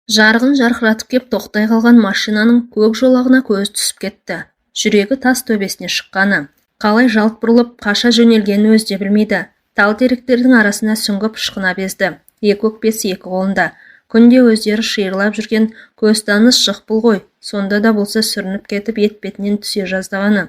Жарғын жарқыратып кеп тоқтай қалған машинаның көк жолағына көз түсіп кетті. Жүрегі тас төбесіне шыққаны. Қалай жалт бұрылып қаша жөнелгенін өзі де білмейді. Тал теректердің арасына сүңгіп ышқына безді. Екі өкпесі екі қолында. Күнде өздері шиырлап жүрген көз таныс шықпыл ғой. Сонда да болса сүрініп кетіп етпетінен түсе жаздағаны.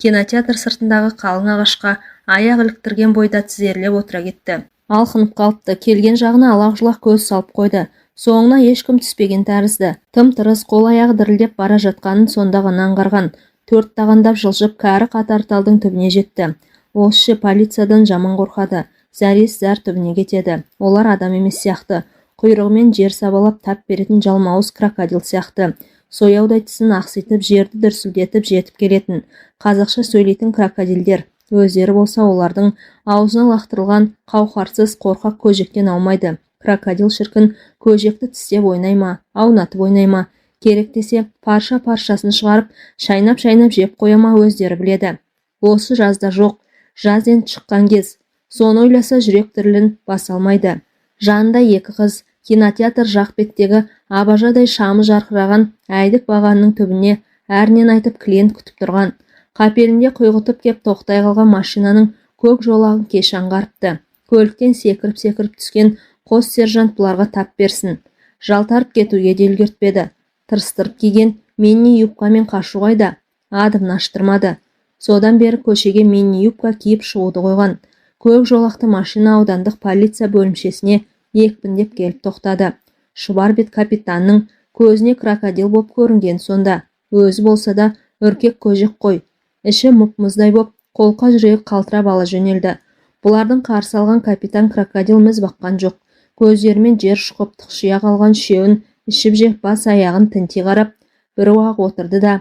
Кинотеатр сыртындағы қалың ағашқа аяқ іліктірген бойда тізерлеп отыра кетті. Алқынып қалыпты. Келген жағына алақ-жұлақ көз салып қойды. Соңына ешкім түспеген тәрізді. Тым-тырыс қол-аяғы дірілдеп бара жатқанын сонда ғана аңғарған. Төрт тағандап жылжып кәрі қатар талдың түбіне жетті. Осы полициядан жаман қорқады. Зәрес зәр түбіне кетеді. Олар адам емес сияқты. Құйрығымен жер сабалап тап беретін жалмауыз крокодил сияқты. Сояудай тісін ақситып жерді дүрсілдетіп жетіп келетін. Қазақша сөйлейтін крокодилдер. Өздері болса олардың аузына лақтырылған қауқарсыз қорқақ көжектен аумайды. Крокодил шіркін көжекті тістеп ойнай ма, аунатып ойнай ма, керек десе парша-паршасын шығарып, шайнап-шайнап жеп қоя ма өздері біледі. Осы жазда жоқ, жаз енді шыққан кез. Соны ойласа жүрек дірілін баса алмайды. Жанында екі қыз, кинотеатр жақ беттегі абажадай шамы жарқыраған әйдік бағанның түбіне әрінен айтып клиент күтіп тұрған. Қапелінде құйғытып кеп тоқтай қалған машинаның көк жолағын кеш аңғарыпты. Көліктен секіріп-секіріп түскен қос сержант бұларға тап берсін. Жалтарып кетуге де үлгертпеді. Тырыстырып киген мини юбкамен қашу қайда? Адымын аштырмады. Содан бері көшеге мини юбка киіп шығуды қойған. Көк жолақты машина аудандық полиция бөлімшесіне екпіндеп келіп тоқтады. Шұбар бет капитанның көзіне крокодил боп көрінген сонда. Өзі болса да үркек көжек қой. Іші мұп-мұздай боп, қолқа жүрегі қалтырап ала жөнелді. Бұлардың қарсы алған капитан крокодил міз баққан жоқ. Көздерімен жер шұқып тықшия қалған үшеуін ішіп жеп бас аяғын тінти қарап, бір уақ отырды да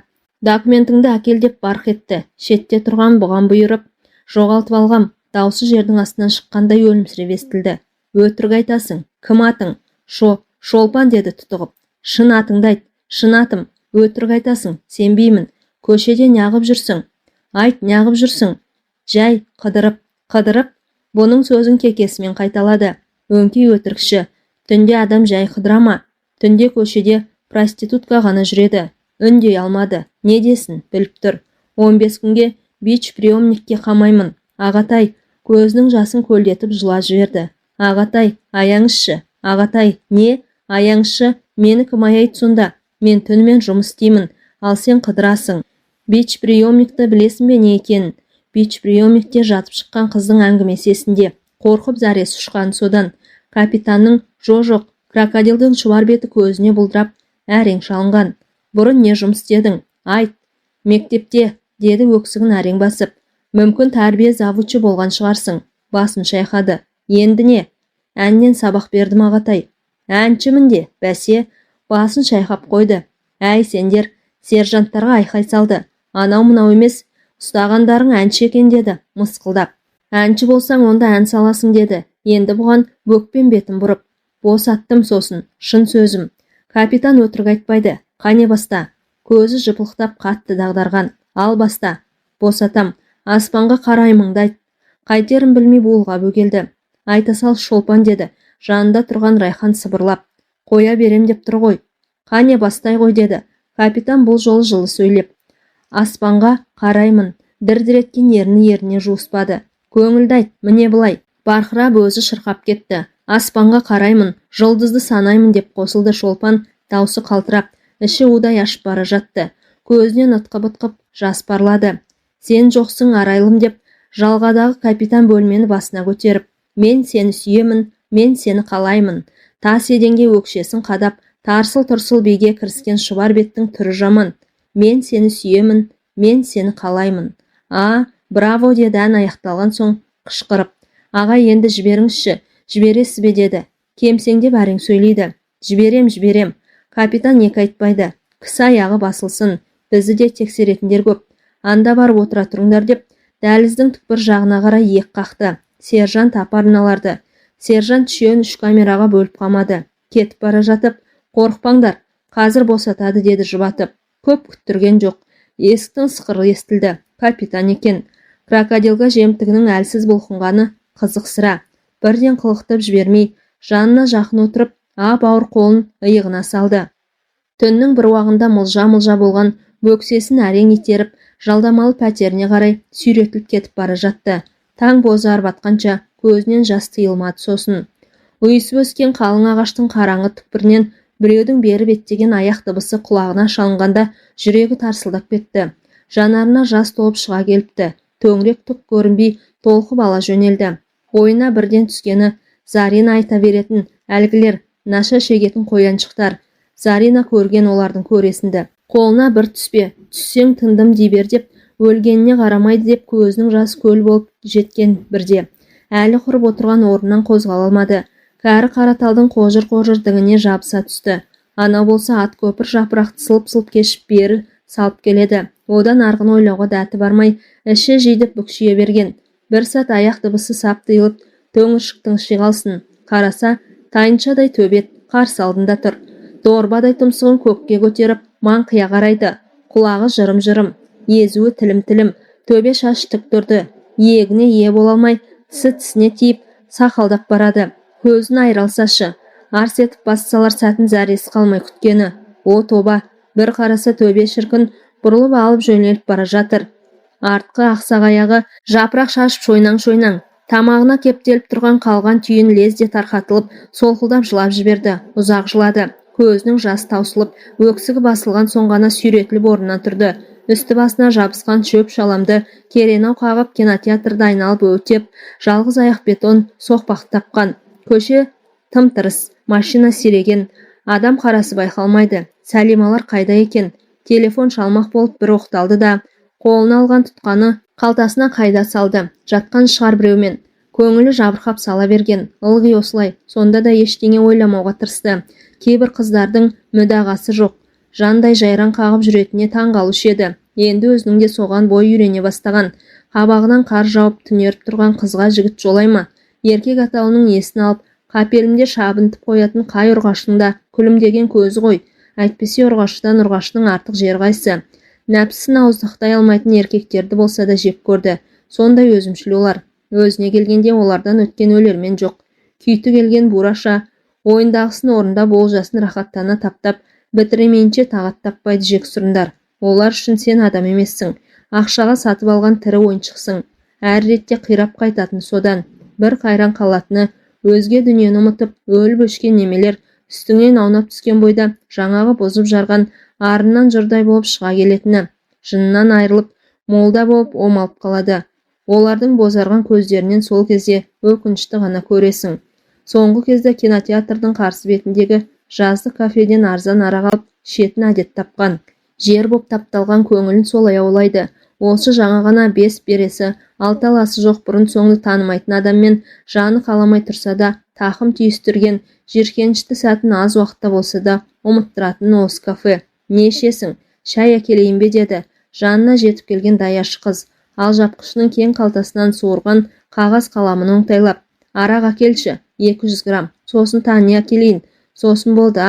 документіңді әкел деп барқ етті. Шетте тұрған бұған бұйырып, жоғалтып алғам. Даусы жердің астынан шыққандай өлімсіреп естілді. Өтірік айтасың, кім атың? Шолпан деді тұтығып. Шын атыңды айт, шын атым. Өтірік айтасың, сенбеймін. Көшеде неғып жүрсің? Айт, неғып жүрсің? Жай, қыдырып, бұның сөзін кекесімен қайталады. Өңкей өтірікші, түнде адам жай қыдырама. Түнде көшеде проститутка ғана жүреді. Үндей алмады. Не десін, біліп тұр. 15 күнге бич приемникке қамаймын. Ағатай, көзінің жасын көлдетіп жылап жіберді. Ағатай, аяңызшы. Ағатай, не? Аяңызшы, мені кім аяйды сонда? Мен түнімен жұмыс істеймін, ал сен қыдырасың. Бич приемникті білесің бе не екенін? Бич приемникте жатып шыққан қыздың әңгімесі есінде. Қорқып зәресі ұшқан содан. Капитанның жоқ, крокодилдің шұбар беті көзіне бұлдырап, әрең шалынған. Бұрын не жұмыс істедің? Айт. Мектепте, деді өксігін әрең басып. Мүмкін тәрбие завучы болған шығарсың. Басын шайқады. Енді не? Әннен сабақ бердім ағатай. Әншімін де, бәсе, басын шайқап қойды. Әй сендер, сержанттарға айқай салды. Анау-мынау емес, ұстағандарың әнші екен деді, мысқылдап. Әнші болсаң онда ән саласың деді. Енді бұған бөкпен бетін бұрып. Босаттым сосын, шын сөзім. Капитан өтірік айтпайды. Қане баста. Көзі жыпылықтап қатты дағдарған. Ал баста. Босатам. Аспанға қараймыңды айт. Қайтерін білмей буылға бөгелді. Айта сал Шолпан деді. Жанында тұрған Райхан сыбырлап. Қоя берем деп тұр ғой. Қане бастай ғой деді. Капитан бұл жолы жылы сөйлеп. Аспанға қараймын. Дір-діреткен еріне жуыспады. Көңілді айт, міне былай. Барқырап өзі шырқап кетті. Аспанға қараймын, жұлдызды санаймын деп қосылды Шолпан, даусы қалтырап, іші удай ашып бара жатты. Көзінен ытқып-ытқып жас парлады. Сен жоқсың арайлым деп, жалғадағы капитан бөлмені басына көтеріп, мен сені сүйемін, мен сені қалаймын. Тас еденге өкшесін қадап, тарсыл-тұрсыл биге кіріскен шұбар беттің түрі жаман. Мен сені сүйемін, мен сені қалаймын. Браво деді ән аяқталған соң қышқырып. Аға енді жіберіңізші, жібересіз бе деді. Кемсеңдеп әрең сөйлейді. Жіберем. Капитан екі айтпайды. Кісі аяғы басылсын, бізді де тексеретіндер көп. Анда барып отыра тұрыңдар деп, дәліздің түкпір жағына қарай иек қақты. Сержант апарыналарды. Сержант үшеуін 3 камераға бөліп қамады. Кетіп бара жатып, қорықпаңдар, қазір босатады деді жұбатып. Көп күттірген жоқ. Есіктің сықыры естілді. Капитан екен. Крокодилға жемтігінің әлсіз бұлқынғаны қызық сірә. Бірден қылықтып жібермей, жанына жақын отырып, ап-ауыр қолын иығына салды. Түннің бір уағында мылжа-мылжа болған бөксесін әрең итеріп, жалдамалы пәтеріне қарай сүйретіліп кетіп бара жатты. Таң бозарып батқанша көзінен жас тыйылмады. Сосын ұйысып өскен қалың ағаштың қараңғы түкпірінен біреудің бері беттеген аяқ дыбысы құлағына шалынғанда жүрегі тарсылдап кетті. Жанарына жас толып шыға келіпті. Төңірек түк көрінбей толқып ала жөнелді. Ойына бірден түскені Зарина айта беретін әлгілер, наша шегетін қояншықтар. Зарина көрген олардың көресінді. Қолына бір түспе, түссең тындым дей бер деп, өлгеніне қарамайды деп көзінің жас көл болып жеткен бірде. Әлі құрып отырған орнынан қозғала алмады. Кәрі қараталдың қожыр-қожыр діңіне жабыса түсті. Ана болса ат көпір жапырақты сылып-сылып кешіп бері салып келеді. Одан арғын ойлауға дәті бармай, іші жидіп бүкшие берген. Бір сәт аяқ дыбысы сап тыйылып, төңіршіктің шиғалсын. Қараса, тайыншадай төбет қарсы алдында тұр. Дорбадай тұмсығын көкке көтеріп, маңқия қарайды. Құлағы жырым-жырым, езуі тілім-тілім, төбе шаш тік тұрды. Иегіне ие бола алмай, тісі тісіне тиіп, сақалдап барады. Көзін айралсашы, арс етіп бассалар сәтін зәресі қалмай күткені. О тоба, бір қараса төбе шіркін бұрылып алып жөнеліп бара жатыр. Артқы ақсақ аяғы жапырақ шашып шойнаң-шойнаң. Тамағына кептеліп тұрған қалған түйін лезде тарқатылып, солқылдап жылап жіберді. Ұзақ жылады. Көзінің жасы таусылып, өксігі басылған соң ғана сүйретіліп орнынан тұрды. Үсті басына жабысқан шөп шаламды керенау қағып кинотеатрды айналып өтеп, жалғыз аяқ бетон соқпақ тапқан. Көше тым-тырыс, машина сиреген, адам қарасы байқалмайды. Сәлималар қайда екен? Телефон шалмақ болып бір оқталды да, қолына алған тұтқаны қалтасына қайда салды. Жатқан шығар біреумен. Көңілі жабырқап сала берген. Ылғи осылай. Сонда да ештеңе ойламауға тырысты. Кейбір қыздардың мүдағасы жоқ. Жандай жайран қағып жүретіне таң қалушы еді. Енді өзінің де соған бой үйрене бастаған. Қабағынан қар жауып түнеріп тұрған қызға жігіт жолай ма? Еркек атауының есін алып, қапелімде шабынтып қоятын қай ұрғаштың да күлімдеген көзі ғой. Әйтпесе ұрғашыдан ұрғаштың артық жер қайсы. Нәпсісін ауыздықтай алмайтын еркектерді болса да жек көрді. Сондай өзімшіл олар. Өзіне келгенде олардан өткен өлермен жоқ. Күйті келген бураша, ойындағысын орындап олжасын рахаттана таптап, бітіремейінше тағат таппайды жек сұрындар. Олар үшін сен адам емессің. Ақшаға сатып алған тірі ойыншықсың. Әр ретте қирап қайтатын содан. Бір қайран қалатыны, өзге дүниені ұмытып, өліп өшкен немелер үстіңнен аунап түскен бойда жаңағы бұзып жарған арыннан жұрдай болып шыға келетіні. Жынынан айырылып, молда болып омалып қалады. Олардың бозарған көздерінен сол кезде өкінішті ғана көресің. Соңғы кезде кинотеатрдың қарсы бетіндегі жазды кафеден арзан арақ алып, шетін әдет тапқан. Жер боп тапталған көңілін солай аулайды. Осы жаңа ғана бес бересі, алталасы жоқ бұрын соңды танымайтын адаммен жаны қаламай тұрса да, тақым түйістірген, жиркенішті сәтін аз уақытта болса да ұмыттыратын осы кафе. Не ішесің? Шай әкелейін бе деді. Жанына жетіп келген даяшы қыз. Ал жапқышының кең қалтасынан суырған қағаз қаламын оңтайлап. Арақ әкелші, 200 грамм. Сосын тани әкелейін. Сосын болды,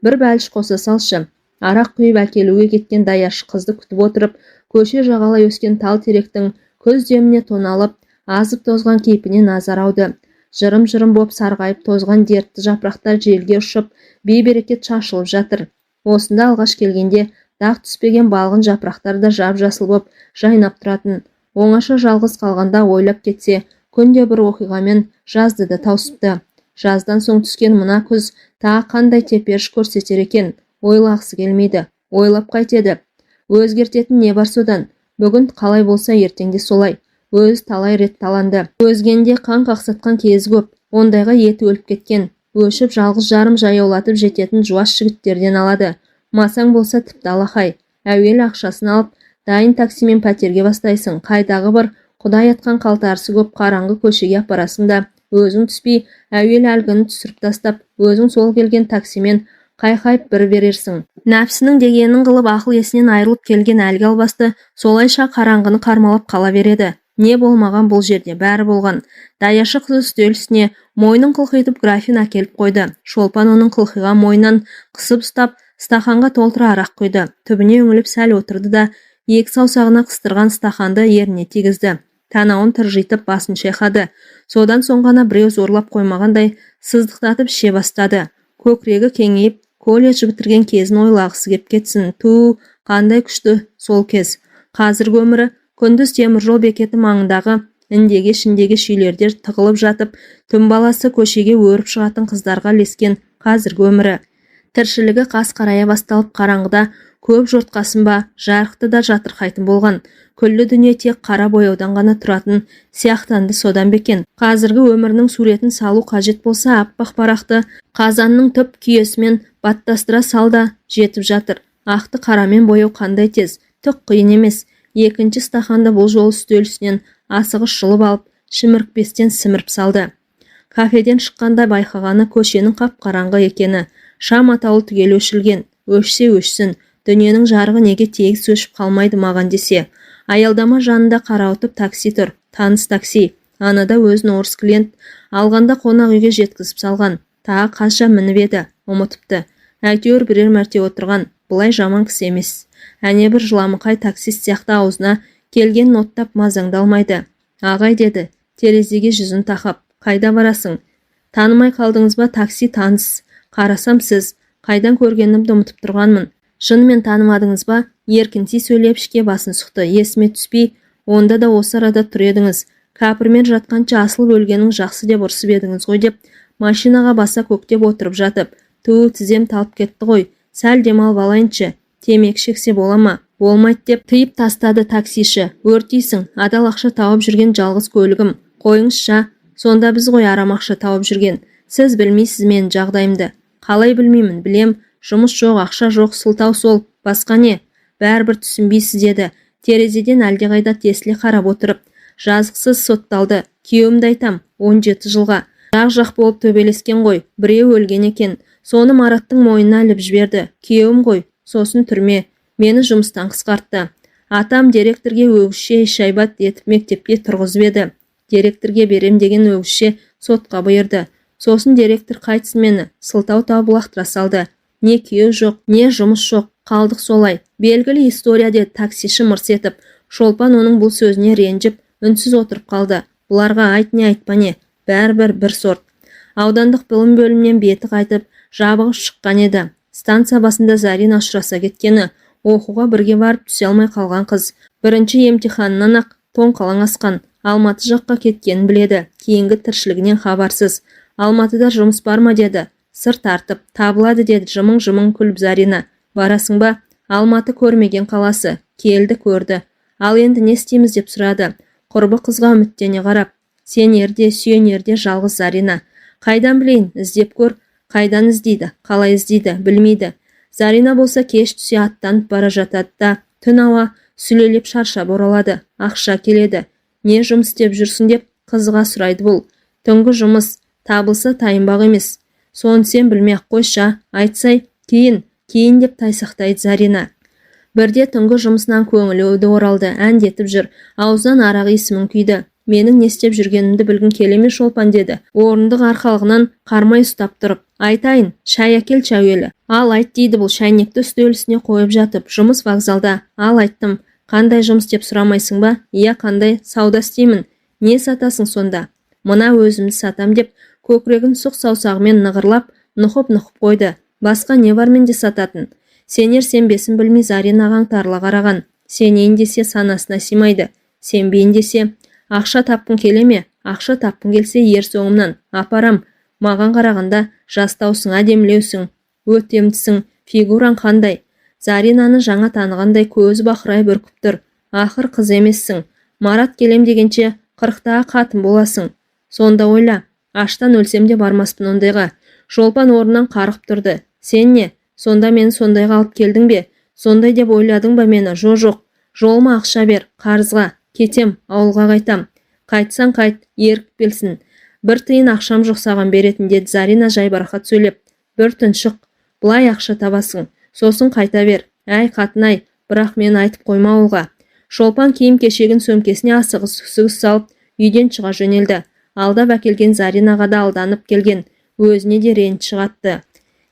бір бәліш қоса салшы. Арақ құйып әкелуге кеткен даяшы қызды күтіп отырып, көше жағалай өскен тал теректің көз деміне тоналып, азып тозған кейпіне назар ауды. Жырым-жырым боп сарғайып тозған дертті жапырақтар желге ұшып, бейберекет шашылып жатыр. Осында алғаш келгенде дақ түспеген балғын жапырақтар да жап-жасыл боп жайнап тұратын. Оңаша жалғыз қалғанда ойлап кетсе, күнде бір оқиғамен жазды да таусыпты. Жаздан соң түскен мына күз тағы қандай теперіш көрсетер екен? Ойлағысы келмейді. Ойлап қайтеді. Өзгертетін не бар содан? Бүгін қалай болса ертеңде солай. Өз талай рет таланды. Өзгенде қан қақсатқан кезі көп. Ондайға еті өліп кеткен. Өшіп жалғыз жарым жаяулатып жететін жуас жігіттерден алады. Масаң болса тіпті алақай. Әуелі ақшасын алып, дайын таксимен пәтерге бастайсың. Қайдағы бір құдай атқан қалтарысы көп қараңғы көшеге апарасың да, өзің түспей, әуелі әлгіні түсіріп тастап, өзің сол келген таксимен қайқайып бір берерсің. Нәпсінің дегенін қылып ақыл есінен айырылып келген әлгі албасты солайша қараңғыны қармалап қала береді. Не болмаған бұл жерде бәрі болған. Даяшы қыз үстел үстіне мойнын қылқитып графин әкеліп қойды. Шолпан оның қылқиған мойнынан қысып ұстап, стақанға толтыра арақ құйды. Түбіне үңіліп сәл отырды да, екі саусағына қыстырған стақанды еріне тигізді. Танауын тыржитып басын шайқады. Содан соң ғана біреу зорлап қоймағандай сыздықтатып іше бастады. көкірегі кеңейіп, колледж бітірген кезін ойлағысы кеп кетсін. Қандай күшті сол кез. Қазіргі өмірі күндіз теміржол бекеті маңындағы індеге-шиндеге шүйлерде тығылып жатып, түн баласы көшеге өріп шығатын қыздарға ілескен қазіргі өмірі. Тіршілігі қас қарая басталып, қараңғыда көп жортқасын ба, жарықты да жатырқайтын болған. Күллі дүние тек қара бояудан ғана тұратын сияқтанды содан бекен. Қазіргі өмірінің суретін салу қажет болса, аппақ парақты қазанның түп күйесімен баттастыра салда жетіп жатыр. Ақты қарамен бояу қандай тез, түк қиын емес. Екінші стақанды бұл жол үстел үстінен асығыс жұлып алып, шімірікпестен сіміріп салды. Кафеден шыққанда байқағаны көшенің қап-қараңғы екені. Шам атаулы түгел өшілген. Өшсе өшсін, дүниенің жарығы неге тегіс өшіп қалмайды маған десе. Аялдама жанында қарауытып такси тұр. Таныс такси. Анада өзін орыс клиент алғанда қонақ үйге жеткізіп салған. Тағы қанша мініп еді, ұмытыпты. Әйтеуір бірер мәрте отырған. Бұлай жаман кісі емес. Әне бір жыламықай таксист сияқты аузына келген ноттап мазаңдалмайды. Ағай деді, терезеге жүзін тақап. Қайда барасың? Танымай қалдыңыз ба? Такси таныс. Қарасам сіз. Қайдан көргенімді ұмытып тұрғанмын. Шынымен танымадыңыз ба? Еркінси сөйлеп ішке басын сұқты. Есіме түспей, онда да осы арада тұр едіңіз. Кәпірмен жатқанша асылып өлгенің жақсы деп ұрсып едіңіз ғой деп, машинаға баса көктеп отырып жатып. Тізем талып кетті ғой. Сәл демалып алайыншы. Темекі шексе бола ма? Болмайды деп тыйып тастады таксиші. Өртейсің, адал ақша тауып жүрген жалғыз көлігім. Қойыңызша, сонда біз ғой арам ақша тауып жүрген. Сіз білмейсіз мен жағдайымды. Қалай білмеймін, білем. Жұмыс жоқ, ақша жоқ, сылтау сол. Басқа не? Бәрібір түсінбейсіз деді. Терезеден әлдеқайда тесіле қарап отырып. Жазықсыз сотталды. Күйеуімді айтам, 17 жылға. Жақ болып төбелескен ғой. Біреу өлген екен. Соны Мараттың мойнына іліп жіберді. Күйеуім ғой. Сосын түрме. Мені жұмыстан қысқартты. Атам директорге өгізше шайбат етіп мектепке тұрғызып еді. Директорге берем деген өгізше сотқа бұйырды. Сосын директор қайтсын мені сылтау тауып лақтыра салды. Не күйеу жоқ, не жұмыс жоқ. Қалдық солай. Белгілі история деді таксиші мырс етіп. Шолпан оның бұл сөзіне ренжіп, үнсіз отырып қалды. Бұларға айт не айтпа не. Бәрібір бір сорт. Аудандық білім бөлімінен беті қайтып, жабығы шыққан еді. Станция басында Зарина ұшыраса кеткені. Оқуға бірге барып түсе алмай қалған қыз. Бірінші емтиханынан ақ тоңқалаң асқан. Алматы жаққа кеткенін біледі. Кейінгі тіршілігінен хабарсыз. Алматыда жұмыс бар ма деді. Сыр тартып, табылады деді жымың-жымың күліп Зарина. Барасың ба? Алматы көрмеген қаласы. Келді көрді. Ал енді не істейміз деп сұрады. Құрбы қызға үміттене қарап. Сенерде, сүйенерде жалғыз Зарина. Қайдан білейін, іздеп көр. Қайдан іздейді, қалай іздейді, білмейді. Зарина болса кеш түсе аттанып бара жатады да, түн ауа сүлелеп шаршап оралады. Ақша келеді. Не жұмыс істеп жүрсің деп қызға сұрайды бұл. Түнгі жұмыс, табылса тайынбақ емес. Соны сен білмей-ақ қойшы, айтсай, кейін деп тайсақтайды Зарина. Бірде түнгі жұмысынан көңілі оралды, әндетіп жүр. Аузынан арақ есімін күйді. Менің не істеп жүргенімді білгін келеме Шолпан деді. Орындық арқалығынан қармай ұстап тұрып. Айтайын, шай әкел шәуелі. Ал айт дейді бұл шайнекті үстел үстіне қойып жатып. Жұмыс вокзалда. Ал айттым. Қандай жұмыс деп сұрамайсың ба? Иә, қандай, сауда істеймін. Не сатасың сонда? Мына өзімді сатам деп көкірегін сұқ саусағымен нығырлап, нұқып қойды. Басқа не бар менде сататын? Сенер сенбесін білмей Зарина аңтарыла қараған. Сенейін десе санасына симайды. Сенбейін десе, ақша тапқың келе ме? Ақша тапқың келсе ер соңымнан. Апарам. Маған қарағанда жастаусың, әдемілеусің, өтемдісің, фигураң қандай. Заринаны жаңа танығандай көзі бақырай бүркіп тұр. Ақыр қыз емессің. Марат келем дегенше 40-тағы қатын боласың. Сонда ойла, аштан өлсем де бармаспын ондайға. Шолпан орнынан қарғып тұрды. Сен не? Сонда мені сондайға алып келдің бе? Сондай деп ойладың ба мені? Жоқ. Жолыма ақша бер, қарызға. Кетем, ауылға қайтам. Қайтсаң қайт, ерік белсін. Бір тиын ақшам жоқ саған беретін деді Зарина жайбарақат сөйлеп. Бір түн шық, бұлай ақша табасың. Сосын қайта бер. Әй қатынай, бірақ мен айтып қойма ауылға. Шолпан киім кешегін сөмкесіне асығыс салып, үйден шыға жөнелді. Алдап әкелген Заринаға да алданып келген. Өзіне де реніш шығатты.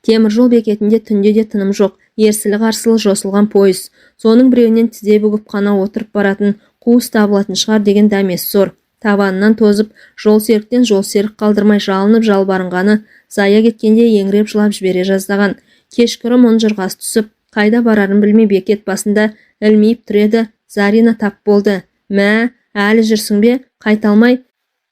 Теміржол бекетінде түнде де тыным жоқ. Ерсілі-қарсылы жосылған пойыз. Соның біреуінен тізе бүгіп қана отырып баратын қуыс табылатын шығар деген дәмесі зор. Табанынан тозып, жол серіктен жол серік қалдырмай жалынып жалбарынғаны зая кеткенде еңіреп жылап жібере жаздаған. Кешкірім ұнжырғасы түсіп, қайда барарын білмей бекет басында ілмейіп тұр еді. Зарина тап болды. Мә, әлі жүрсің бе? Қайта алмай?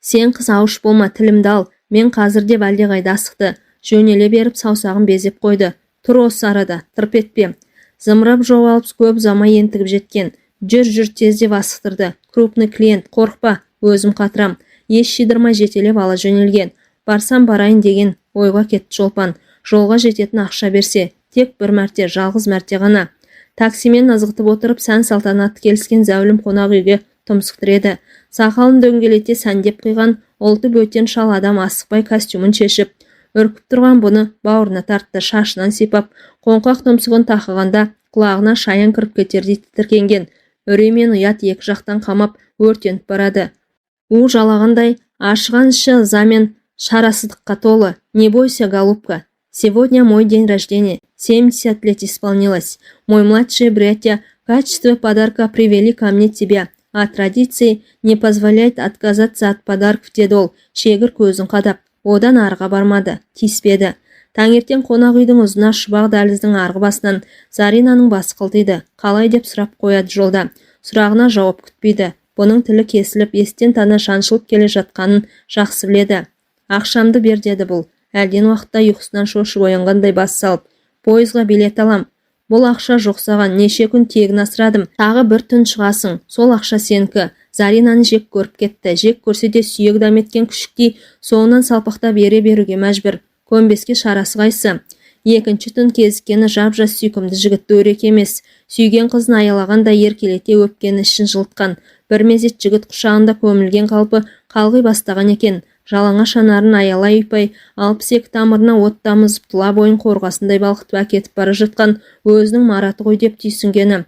Сен қыз ауыш болма, тілімді ал. Мен қазір деп әлдеқайда асықты. Жөнеле беріп саусағын безеп қойды. Тұр осы арада, тырп етпе. Зымырап жоғалып көп ұзамай ентігіп жеткен. Жүр тез деп асықтырды. Крупный клиент, қорықпа, өзім қатырам. Еш шидырмай жетелеп ала жөнелген. Барсам барайын деген ойға кетті Шолпан. Жолға жететін ақша берсе, тек бір мәрте, жалғыз мәрте ғана. Таксимен ызғытып отырып сән салтанатты келіскен зәулім қонақ үйге тұмсықтыреді. Сақалын дөңгелете сәндеп қиған ұлты бөтен шал адам асықпай костюмын шешіп, үркіп тұрған бұны бауырына тартты, шашынан сипап, қоңқақ тұмсығын тақығанда құлағына шаян кіріп кетердей тітіркенген. Үрей мен ұят екі жақтан қамап өртеніп барады. У жалағандай ашыған іші ыза мен шарасыздыққа толы. Не бойся, голубка. Сегодня мой день рождения. 70 лет исполнилось. Мой младшие братья в качестве подарка привели ко мне тебя. А традиции не позволяет отказаться от подарков, деді ол, шегір көзін қадап. Одан арға бармады, тиіспеді. Таңертең қонақ үйдің ұзына шұбақ дәліздің арғы басынан Заринаның басы қылтиды. Қалай деп сұрап қояды жолда. Сұрағына жауап күтпейді. Бұның тілі кесіліп, естен тана шаншылып келе жатқанын жақсы біледі. Ақшамды бер, деді бұл. Әлден уақытта ұйқысынан шошып оянғандай бас салып. Пойызға билет алам. Бұл ақша жоқ саған, неше күн тегін асырадым. Тағы бір түн шығасың, сол ақша сенікі. Заринаны жек көріп кетті. Жек көрсе де сүйек дәметкен күшіктей соңынан салпақтап беруге мәжбүр. Көнбеске шарасы қайсы. Екінші түн кезіккені жап-жас сүйкімді жігітті өрек емес. Сүйген қызын аялағанда еркелете өпкені ішін жылытқан. Бір мезет жігіт құшағында көмілген қалпы қалғи бастаған екен. Жалаңа шанарын аялай үйпай, 62 тамырына от тамызып тұла бойын қорғасындай балқытып әкетіп бара жатқан өзінің Мараты ғой деп түйсінгені.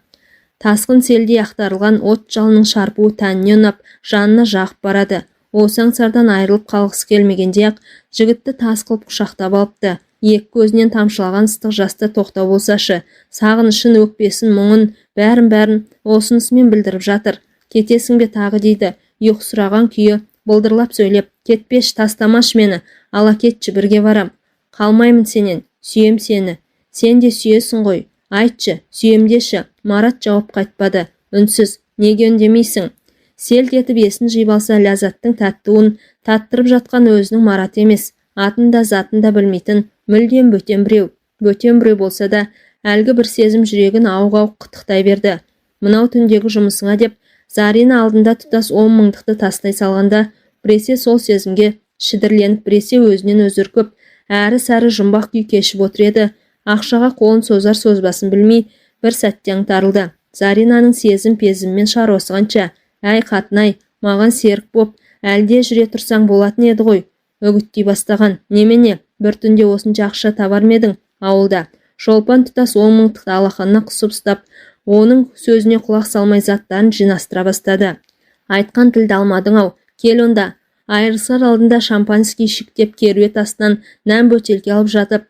Тасқын селдей ақтарылған от жалының шарпуы тәніне ұнап, жанына жағып барады. Осы аңсардан айырылып қалғысы келмегенде-ақ жігітті тас қылып құшақтап алыпты. Екі көзінен тамшылаған ыстық жасты тоқтау болсашы, сағынышын, өкпесін, мұңын, бәрін осынысымен білдіріп жатыр. Кетесің бе тағы дейді, ұйқысыраған күйі бұлдырлап сөйлеп, кетпеш, тастамаш мені, ала кетші, бірге барам. Қалмаймын сенен, сүйем сені. Сен де сүйесің ғой, айтшы, сүйемдеші. Марат жауап қайтпады, үнсіз. Неге үндемейсің? Селт етіп есін жиып алса, ләззаттың тәттуын таттырып жатқан өзінің Марат емес, атын да затын да білмейтін мүлдем бөтен біреу. Бөтен біреу болса да, әлгі бір сезім жүрегін ауық-ауық қытықтай берді. Мынау түндегі жұмысыңа деп Зарина алдында тұтас 10 мыңдықты тастай салғанда, біресе сол сезімге шідірленіп, біресе өзінен өзі үркіп, әрі-сәрі жұмбақ күй кешіп отыр еді. Ақшаға қолын созар созбасын білмей, бір сәтте аңтарылды. Заринаның сезім-пезіммен шаруасы қанша. Әй қатынай, маған серік боп, әлде жүре тұрсаң болатын еді ғой. Үгіттей бастаған. Немене, бір түнде осынша ақша табар медің ауылда. Шолпан тұтас 10 мыңдықты алақанына қысып ұстап, оның сөзіне құлақ салмай заттарын жинастыра бастады. Айтқан тілді алмадың ау, кел онда. Айырылысар алдында шампанский ішіктеп керует астынан нән бөтелке алып жатып,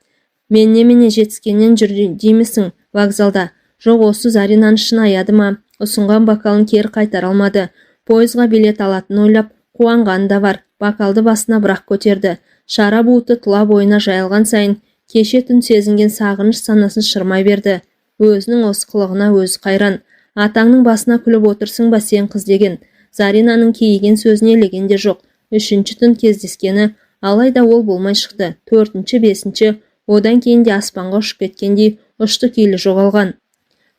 мен немене жетіскеннен жүр деймісің вокзалда. Жоқ, осы Заринаны шын аяды ма? Ұсынған бокалын кері қайтар алмады. Пойызға билет алатын ойлап, қуанғаны да бар. Бокалды басына бірақ көтерді. Шара буыты тұла бойына жайылған сайын, кеше түн сезінген сағыныш санасын шырмай берді. Өзінің осы қылығына өзі қайран. Атаңның басына күліп отырсың ба сен қыз деген. Заринаның кейіген сөзіне елегенде жоқ. Үшінші түн кездескені, алайда ол болмай шықты. Төртінші, бесінші, одан кейін де аспанға ұшып кеткендей ұшты күйлі жоғалған.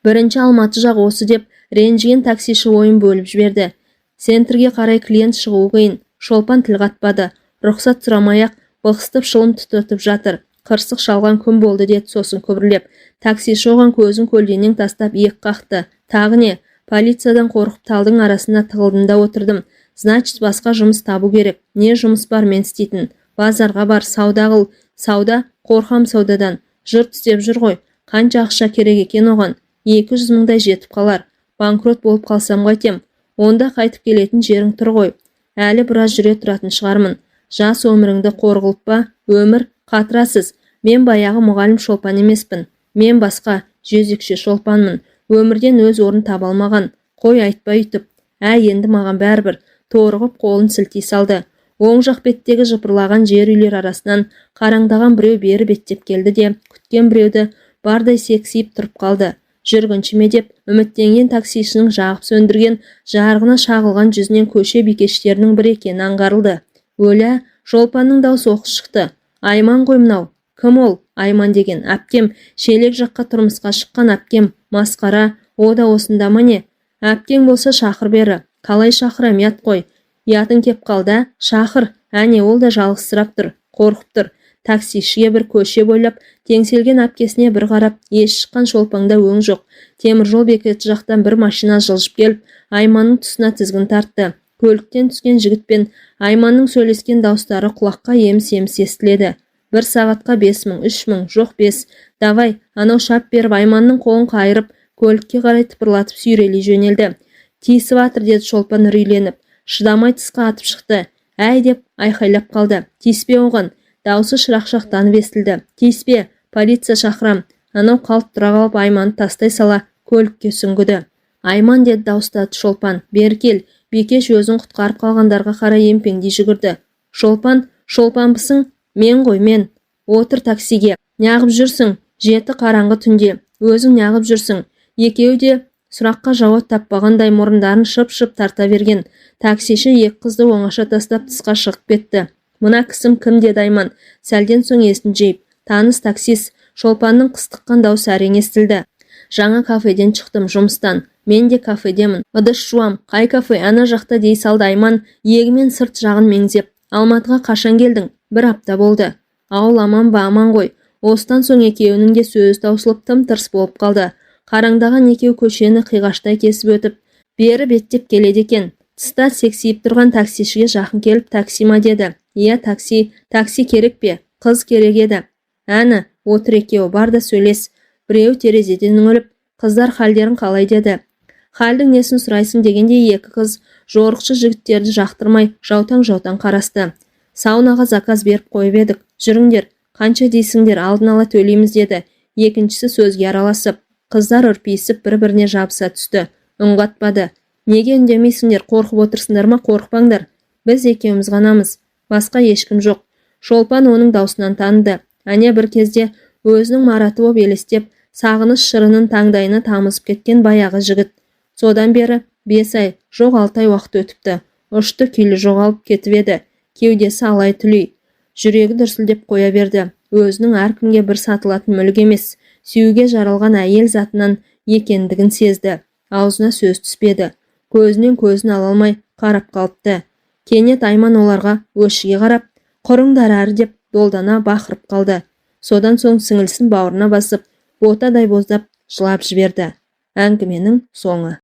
Бірінші Алматы жақ осы деп ренжіген таксиші ойын бөліп жіберді. Центрге қарай клиент шығуы қиын. Шолпан тіл қатпады. Рұқсат сұрамай-ақ бықсытып шылым тұтытып жатыр. Қырсық шалған күн болды деді сосын күбірлеп. Таксиші оған көзін көлденең тастап иек қақты. Тағы не? Полициядан қорқып талдың арасына тығылдым отырдым. Значит, басқа жұмыс табу керек. Не жұмыс бар мен істейтін? Базарға бар, сауда қыл. Сауда? Қорқам саудадан. Жұрт істеп жүр ғой. Қанша ақша керек екен оған? 200 мыңдай жетіп қалар. Банкрот болып қалсам қайтем. Онда қайтып келетін жерің тұр ғой. Әлі біраз жүре тұратын шығармын. Жас өміріңді қорғылып па? Өмір қатырасыз. Мен баяғы мұғалім Шолпан емеспін. Мен басқа жезекші Шолпанмын. Өмірден өз орын таба алмаған. Қой айтпай үйтіп. Енді маған бәрібір. Торығып қолын сілтей салды. Оң жақ беттегі жыпырлаған жер үйлер арасынан қараңдаған біреу бері беттеп келді де, күткен біреуді бардай сексиіп тұрып қалды. Жүргінші ме деп үміттенген таксишінің жағып сөндірген жарығына шағылған жүзінен көше бикештерінің бір екені аңғарылды. Өлә, Шолпанның даусы оқыс шықты. Айман ғой мынау. Кім ол? Айман деген әпкем, шелек жаққа тұрмысқа шыққан әпкем. Масқара, о да осында ма не? Әпкең болса шақыр бері. Қалай шақырам, ят қой. Ятың кеп қалды, шақыр. Әне, ол да жалғызсырап тұр, қорқып тұр. Таксишіге бір көше бойлап, теңселген әпкесіне бір қарап, еш шыққан Шолпаңда өң жоқ. Теміржол бекеті жақтан бір машина жылжып келіп, Айманның тұсына тізгін тартты. Көліктен түскен жігітпен Айманның сөйлескен дауыстары құлаққа еміс-еміс естіледі. 1 сағатқа 5 мың, 3 мың, жоқ 5. Давай, анау шап беріп Айманның қолын қайырып, көлікке қарай тыпырлатып сүйрелей жөнелді. Тиісіп атыр, деді Шолпан үрейленіп. Шыдамай тысқа атып шықты. Әй деп айқайлап қалды. Тиіспе оған. Даусы шырақшақтанып естілді. Тиіспе, полиция шақырам. Анау қалт тұра қалып Айманды тастай сала көлікке сүңгіді. Айман, деді дауыстады Шолпан. Бері кел. Бекеш өзін құтқарып қалғандарға қарай емпеңдей жүгірді. Шолпанбысың? Мен ғой, мен. Отыр таксиге. Неғып жүрсің? Жеті қараңғы түнде. Өзің неғып жүрсің? Екеуі де сұраққа жауап таппағандай мұрындарын шып-шып тарта берген. Таксиші екі қызды оңаша тастап тысқа шығып кетті. Мына кісім кім, деді Айман. Сәлден соң есін жиып. Таныс таксист. Шолпанның қыстыққан даусы әрең естілді. Жаңа кафеден шықтым, жұмыстан. Мен де кафедемін. Ыдыс жуам. Қай кафе? Ана жақта, дей салды Айман, егімен сырт жағын меңзеп. Алматыға қашан келдің? 1 апта болды. Ауыл аман ба? Аман ғой. Осыдан соң екеуінің де сөзі таусылып тым-тырс болып қалды. Қараңдаған екеу көшені қиғаштай кесіп өтіп, бері беттеп келеді екен. Тыста сексиіп тұрған таксишіге жақын келіп, такси ма деді. Иә, такси керек пе? Қыз керек еді. Әні, отыр екеу, бар да сөйлес. Біреу терезеден үңіліп, қыздар халдерін қалай деді. Халдің несін сұрайсың дегенде екі қыз жорықшы жігіттерді жақтырмай жаутаң-жаутаң қарасты. Саунаға заказ беріп қойып едік. Жүріңдер, қанша дейсіңдер, алдын ала төлейміз, деді. Екіншісі сөзге араласып. Қыздар үрпейісіп бір-біріне жабыса түсті. Үн қатпады. Неге үндемейсіңдер, қорқып отырсыңдар ма? Қорықпаңдар. Біз екеуміз ғанамыз. Басқа ешкім жоқ. Шолпан оның даусынан таныды. Әне бір кезде өзінің Мараты боп елестеп, сағыныш шырының таңдайына тамызып кеткен баяғы жігіт. Содан бері 5 ай, жоқ 6 ай уақыт өтіпті. Ұшты күйлі жоғалып кетіп еді. Кеудесі алай түлей. Жүрегі дүрсілдеп қоя берді. Өзінің әркімге бір сатылатын мүлік емес, сүюге жаралған әйел затынан екендігін сезді. Аузына сөз түспеді. Көзінен көзін ала алмай қарап қалыпты. Кенет Айман оларға өшіге қарап, құрыңдар әрі деп долдана бақырып қалды. Содан соң сіңілсін бауырына басып, ботадай боздап жылап жіберді. Әңгіменің соңы.